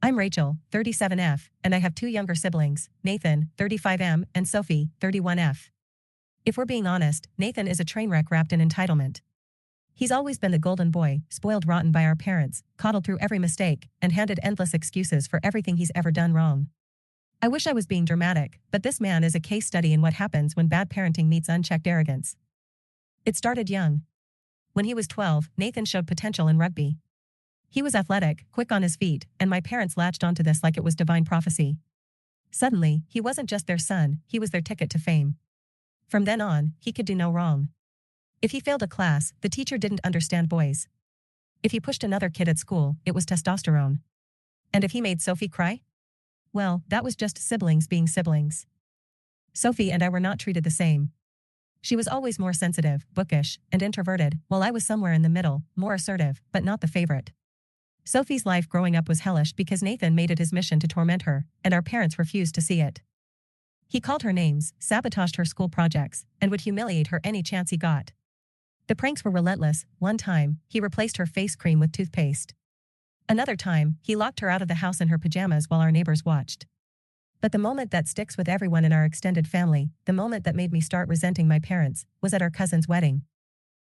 I'm Rachel, 37F, and I have two younger siblings, Nathan, 35M, and Sophie, 31F. If we're being honest, Nathan is a train wreck wrapped in entitlement. He's always been the golden boy, spoiled rotten by our parents, coddled through every mistake, and handed endless excuses for everything he's ever done wrong. I wish I was being dramatic, but this man is a case study in what happens when bad parenting meets unchecked arrogance. It started young. When he was 12, Nathan showed potential in rugby. He was athletic, quick on his feet, and my parents latched onto this like it was divine prophecy. Suddenly, he wasn't just their son, he was their ticket to fame. From then on, he could do no wrong. If he failed a class, the teacher didn't understand boys. If he pushed another kid at school, it was testosterone. And if he made Sophie cry? Well, that was just siblings being siblings. Sophie and I were not treated the same. She was always more sensitive, bookish, and introverted, while I was somewhere in the middle, more assertive, but not the favorite. Sophie's life growing up was hellish because Nathan made it his mission to torment her, and our parents refused to see it. He called her names, sabotaged her school projects, and would humiliate her any chance he got. The pranks were relentless. One time, he replaced her face cream with toothpaste. Another time, he locked her out of the house in her pajamas while our neighbors watched. But the moment that sticks with everyone in our extended family, the moment that made me start resenting my parents, was at our cousin's wedding.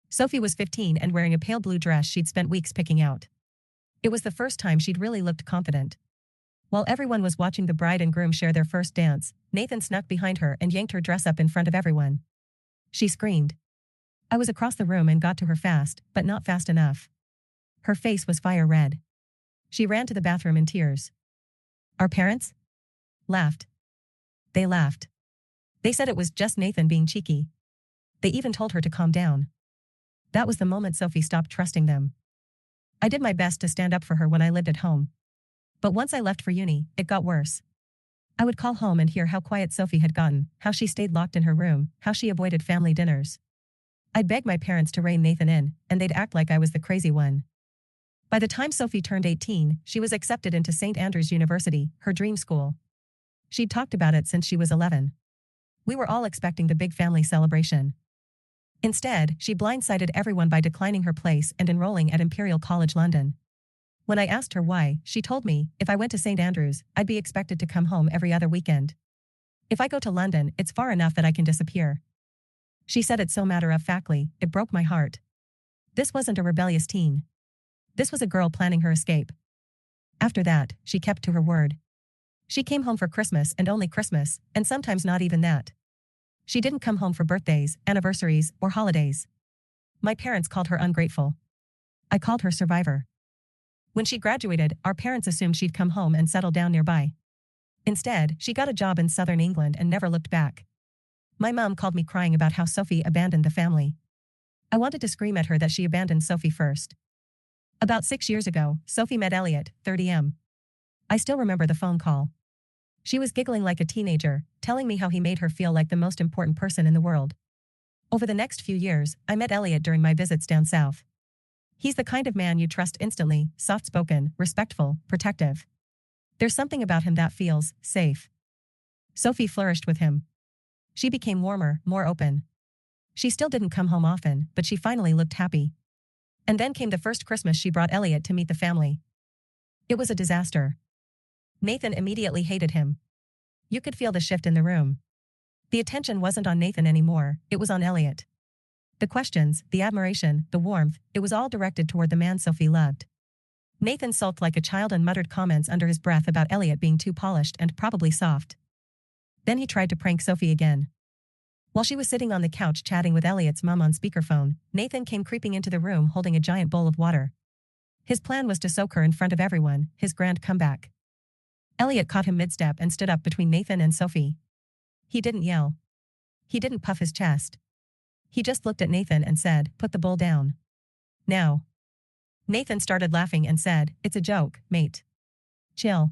Sophie was 15 and wearing a pale blue dress she'd spent weeks picking out. It was the first time she'd really looked confident. While everyone was watching the bride and groom share their first dance, Nathan snuck behind her and yanked her dress up in front of everyone. She screamed. I was across the room and got to her fast, but not fast enough. Her face was fire red. She ran to the bathroom in tears. Our parents? Laughed. They laughed. They said it was just Nathan being cheeky. They even told her to calm down. That was the moment Sophie stopped trusting them. I did my best to stand up for her when I lived at home. But once I left for uni, it got worse. I would call home and hear how quiet Sophie had gotten, how she stayed locked in her room, how she avoided family dinners. I'd beg my parents to rein Nathan in, and they'd act like I was the crazy one. By the time Sophie turned 18, she was accepted into St. Andrews University, her dream school. She'd talked about it since she was 11. We were all expecting the big family celebration. Instead, she blindsided everyone by declining her place and enrolling at Imperial College London. When I asked her why, she told me, if I went to St. Andrews, I'd be expected to come home every other weekend. If I go to London, it's far enough that I can disappear. She said it so matter-of-factly, it broke my heart. This wasn't a rebellious teen. This was a girl planning her escape. After that, she kept to her word. She came home for Christmas and only Christmas, and sometimes not even that. She didn't come home for birthdays, anniversaries, or holidays. My parents called her ungrateful. I called her survivor. When she graduated, our parents assumed she'd come home and settle down nearby. Instead, she got a job in southern England and never looked back. My mom called me crying about how Sophie abandoned the family. I wanted to scream at her that she abandoned Sophie first. About 6 years ago, Sophie met Elliot, 30M. I still remember the phone call. She was giggling like a teenager, telling me how he made her feel like the most important person in the world. Over the next few years, I met Elliot during my visits down south. He's the kind of man you trust instantly, soft-spoken, respectful, protective. There's something about him that feels safe. Sophie flourished with him. She became warmer, more open. She still didn't come home often, but she finally looked happy. And then came the first Christmas she brought Elliot to meet the family. It was a disaster. Nathan immediately hated him. You could feel the shift in the room. The attention wasn't on Nathan anymore, it was on Elliot. The questions, the admiration, the warmth, it was all directed toward the man Sophie loved. Nathan sulked like a child and muttered comments under his breath about Elliot being too polished and probably soft. Then he tried to prank Sophie again. While she was sitting on the couch chatting with Elliot's mom on speakerphone, Nathan came creeping into the room holding a giant bowl of water. His plan was to soak her in front of everyone, his grand comeback. Elliot caught him mid-step and stood up between Nathan and Sophie. He didn't yell. He didn't puff his chest. He just looked at Nathan and said, "Put the bowl down. Now." Nathan started laughing and said, "It's a joke, mate. Chill."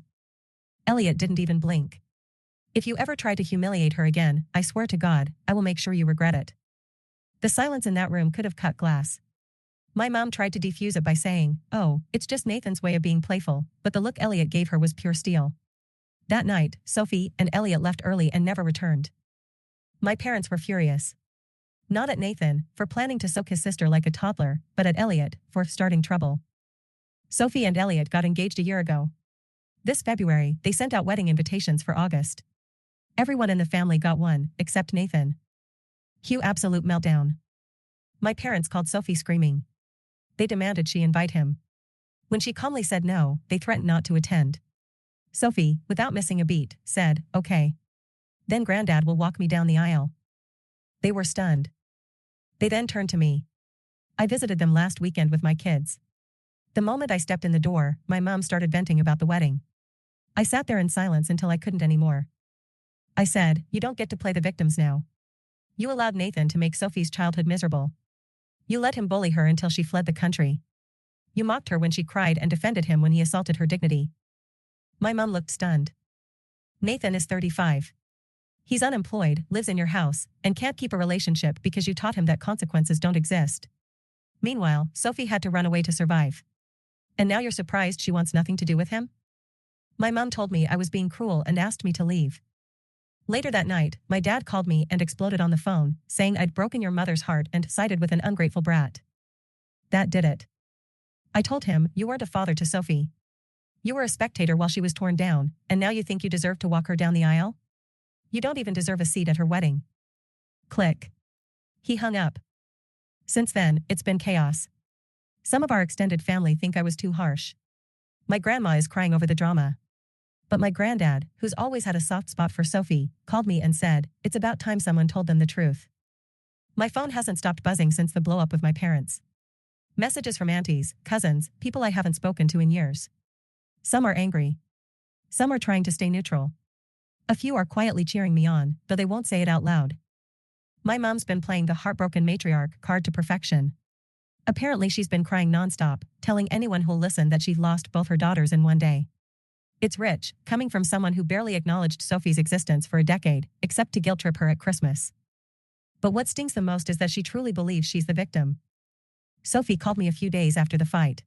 Elliot didn't even blink. "If you ever try to humiliate her again, I swear to God, I will make sure you regret it." The silence in that room could have cut glass. My mom tried to defuse it by saying, "Oh, it's just Nathan's way of being playful," but the look Elliot gave her was pure steel. That night, Sophie and Elliot left early and never returned. My parents were furious. Not at Nathan, for planning to soak his sister like a toddler, but at Elliot, for starting trouble. Sophie and Elliot got engaged a year ago. This February, they sent out wedding invitations for August. Everyone in the family got one, except Nathan. Cue absolute meltdown. My parents called Sophie screaming. They demanded she invite him. When she calmly said no, they threatened not to attend. Sophie, without missing a beat, said, "Okay. Then Granddad will walk me down the aisle." They were stunned. They then turned to me. I visited them last weekend with my kids. The moment I stepped in the door, my mom started venting about the wedding. I sat there in silence until I couldn't anymore. I said, "You don't get to play the victims now. You allowed Nathan to make Sophie's childhood miserable. You let him bully her until she fled the country. You mocked her when she cried and defended him when he assaulted her dignity." My mom looked stunned. Nathan is 35. He's unemployed, lives in your house, and can't keep a relationship because you taught him that consequences don't exist. Meanwhile, Sophie had to run away to survive. And now you're surprised she wants nothing to do with him? My mom told me I was being cruel and asked me to leave. Later that night, my dad called me and exploded on the phone, saying I'd broken your mother's heart and sided with an ungrateful brat. That did it. I told him, "You weren't a father to Sophie. You were a spectator while she was torn down, and now you think you deserve to walk her down the aisle? You don't even deserve a seat at her wedding." Click. He hung up. Since then, it's been chaos. Some of our extended family think I was too harsh. My grandma is crying over the drama. But my granddad, who's always had a soft spot for Sophie, called me and said, "It's about time someone told them the truth." My phone hasn't stopped buzzing since the blow-up with my parents. Messages from aunties, cousins, people I haven't spoken to in years. Some are angry. Some are trying to stay neutral. A few are quietly cheering me on, though they won't say it out loud. My mom's been playing the heartbroken matriarch card to perfection. Apparently she's been crying nonstop, telling anyone who'll listen that she lost both her daughters in one day. It's rich, coming from someone who barely acknowledged Sophie's existence for a decade, except to guilt-trip her at Christmas. But what stings the most is that she truly believes she's the victim. Sophie called me a few days after the fight.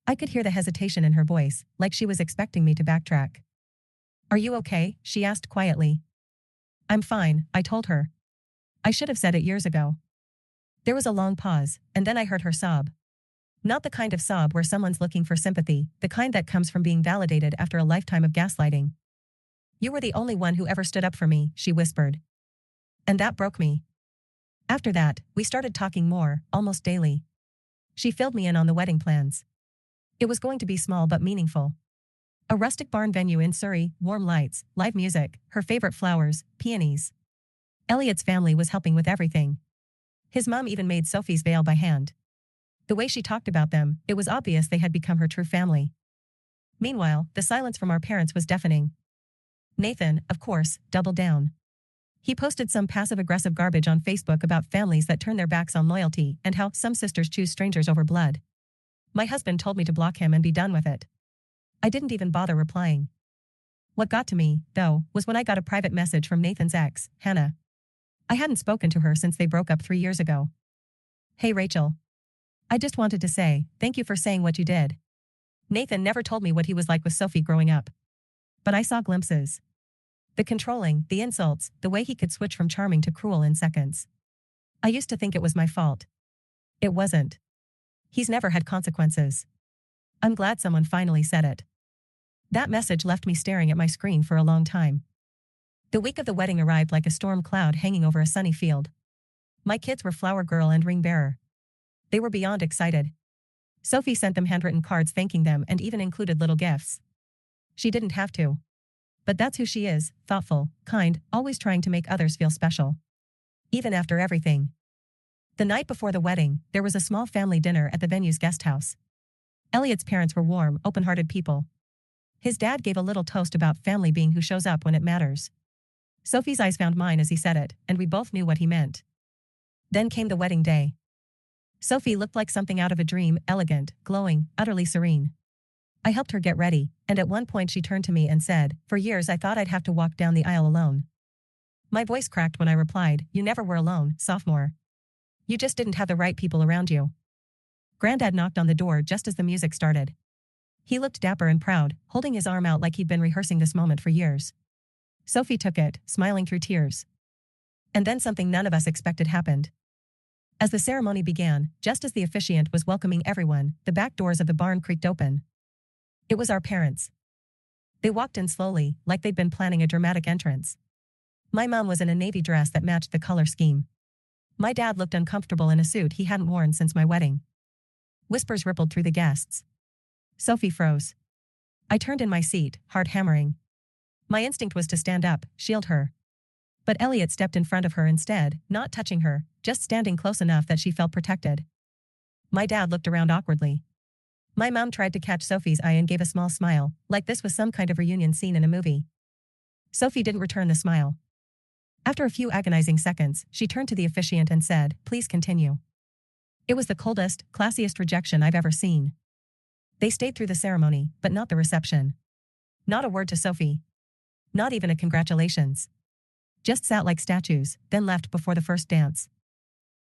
I could hear the hesitation in her voice, like she was expecting me to backtrack. "Are you okay?" she asked quietly. "I'm fine," I told her. I should have said it years ago. There was a long pause, and then I heard her sob. Not the kind of sob where someone's looking for sympathy, the kind that comes from being validated after a lifetime of gaslighting. "You were the only one who ever stood up for me," she whispered. And that broke me. After that, we started talking more, almost daily. She filled me in on the wedding plans. It was going to be small but meaningful. A rustic barn venue in Surrey, warm lights, live music, her favorite flowers, peonies. Elliot's family was helping with everything. His mom even made Sophie's veil by hand. The way she talked about them, it was obvious they had become her true family. Meanwhile, the silence from our parents was deafening. Nathan, of course, doubled down. He posted some passive-aggressive garbage on Facebook about families that turn their backs on loyalty and how some sisters choose strangers over blood. My husband told me to block him and be done with it. I didn't even bother replying. What got to me, though, was when I got a private message from Nathan's ex, Hannah. I hadn't spoken to her since they broke up 3 years ago. "Hey Rachel. I just wanted to say, thank you for saying what you did. Nathan never told me what he was like with Sophie growing up. But I saw glimpses. The controlling, the insults, the way he could switch from charming to cruel in seconds. I used to think it was my fault. It wasn't. He's never had consequences. I'm glad someone finally said it." That message left me staring at my screen for a long time. The week of the wedding arrived like a storm cloud hanging over a sunny field. My kids were flower girl and ring bearer. They were beyond excited. Sophie sent them handwritten cards thanking them and even included little gifts. She didn't have to. But that's who she is, thoughtful, kind, always trying to make others feel special. Even after everything. The night before the wedding, there was a small family dinner at the venue's guest house. Elliot's parents were warm, open-hearted people. His dad gave a little toast about family being who shows up when it matters. Sophie's eyes found mine as he said it, and we both knew what he meant. Then came the wedding day. Sophie looked like something out of a dream, elegant, glowing, utterly serene. I helped her get ready, and at one point she turned to me and said, "For years I thought I'd have to walk down the aisle alone." My voice cracked when I replied, "You never were alone, sophomore. You just didn't have the right people around you." Granddad knocked on the door just as the music started. He looked dapper and proud, holding his arm out like he'd been rehearsing this moment for years. Sophie took it, smiling through tears. And then something none of us expected happened. As the ceremony began, just as the officiant was welcoming everyone, the back doors of the barn creaked open. It was our parents. They walked in slowly, like they'd been planning a dramatic entrance. My mom was in a navy dress that matched the color scheme. My dad looked uncomfortable in a suit he hadn't worn since my wedding. Whispers rippled through the guests. Sophie froze. I turned in my seat, heart hammering. My instinct was to stand up, shield her. But Elliot stepped in front of her instead, not touching her, just standing close enough that she felt protected. My dad looked around awkwardly. My mom tried to catch Sophie's eye and gave a small smile, like this was some kind of reunion scene in a movie. Sophie didn't return the smile. After a few agonizing seconds, she turned to the officiant and said, "Please continue." It was the coldest, classiest rejection I've ever seen. They stayed through the ceremony, but not the reception. Not a word to Sophie. Not even a congratulations. Just sat like statues, then left before the first dance.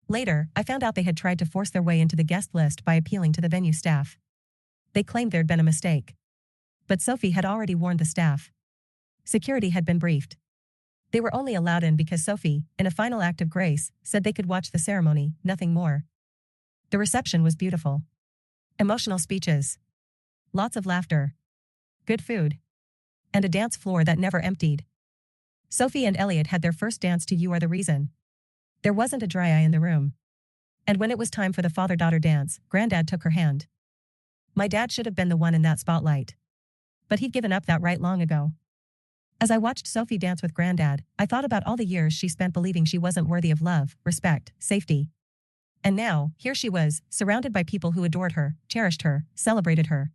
Later, I found out they had tried to force their way into the guest list by appealing to the venue staff. They claimed there'd been a mistake. But Sophie had already warned the staff. Security had been briefed. They were only allowed in because Sophie, in a final act of grace, said they could watch the ceremony, nothing more. The reception was beautiful. Emotional speeches. Lots of laughter. Good food. And a dance floor that never emptied. Sophie and Elliot had their first dance to You Are the Reason. There wasn't a dry eye in the room. And when it was time for the father-daughter dance, Granddad took her hand. My dad should have been the one in that spotlight. But he'd given up that right long ago. As I watched Sophie dance with Granddad, I thought about all the years she spent believing she wasn't worthy of love, respect, safety. And now, here she was, surrounded by people who adored her, cherished her, celebrated her.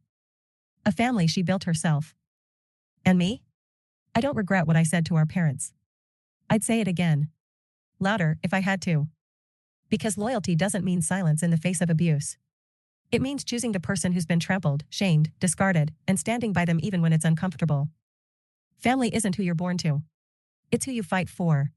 A family she built herself. And me? I don't regret what I said to our parents. I'd say it again. Louder, if I had to. Because loyalty doesn't mean silence in the face of abuse. It means choosing the person who's been trampled, shamed, discarded, and standing by them even when it's uncomfortable. Family isn't who you're born to. It's who you fight for.